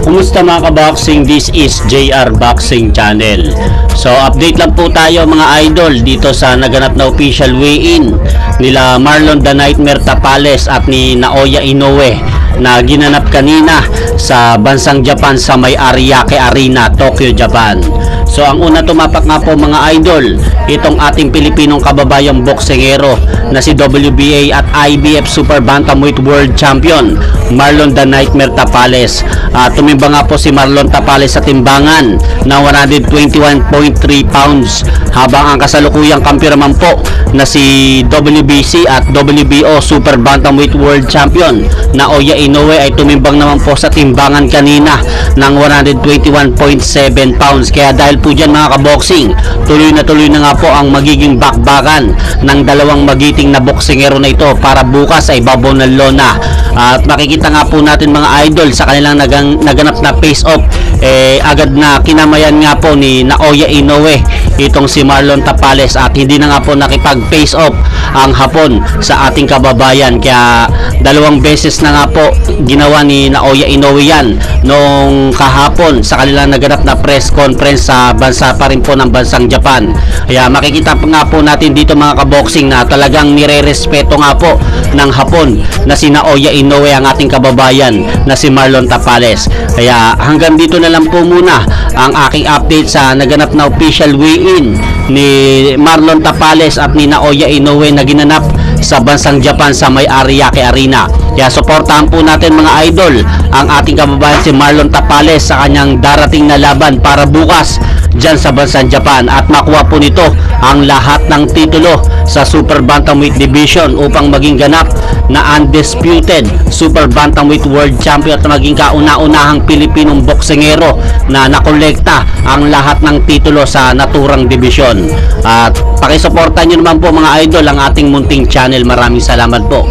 Kumusta mga ka-boxing? This is JR Boxing Channel. So update lang po tayo mga idol dito sa naganap na official weigh-in nila Marlon The Nightmare Tapales at ni Naoya Inoue na ginanap kanina sa bansang Japan sa may Ariake Arena, Tokyo, Japan. So ang una tumapak nga po mga idol, itong ating Pilipinong kababayang boksingero na si WBA at IBF Super Bantamweight World Champion Marlon The Nightmare Tapales. Tumimba nga po si Marlon Tapales sa timbangan na 121.3 pounds, habang ang kasalukuyang kampiyon naman po na si WBC at WBO Super Bantamweight World Champion Naoya Inoue ay tumimbang naman po sa timbangan kanina ng 121.7 pounds. Kaya dahil po dyan mga kaboxing, tuloy na nga po ang magiging bakbakan ng dalawang magiting na boksingero na ito para bukas ay babaw ng lona. At makikita nga po natin mga idol sa kanilang naganap na face-off, agad na kinamayan nga po ni Naoya Inoue itong si Marlon Tapales at hindi na nga po nakipag-face off ang Hapon sa ating kababayan. Kaya dalawang beses na nga po ginawa ni Naoya Inoue yan nung kahapon sa kanilang naganap na press conference sa bansa pa rin po ng bansang Japan. Kaya makikita pa nga po natin dito mga kaboxing na talagang nire-respeto nga po ng Hapon na si Naoya Inoue ang ating kababayan na si Marlon Tapales. Kaya hanggang dito na lang po muna ang aking update sa naganap na official weigh-in ni Marlon Tapales at ni Naoya Inoue na ginanap sa bansang Japan sa may Ariake Arena. Kaya suportahan po natin mga idol ang ating kababayan si Marlon Tapales sa kanyang darating na laban para bukas dyan sa bansang Japan at makuha po nito ang lahat ng titulo sa Super Bantamweight Division upang maging ganap na undisputed Super Bantamweight World Champion at maging kauna-unahang Pilipinong boksingero na nakolekta ang lahat ng titulo sa naturang division. At pakisuportahan nyo naman po mga idol ang ating munting channel. Maraming salamat po.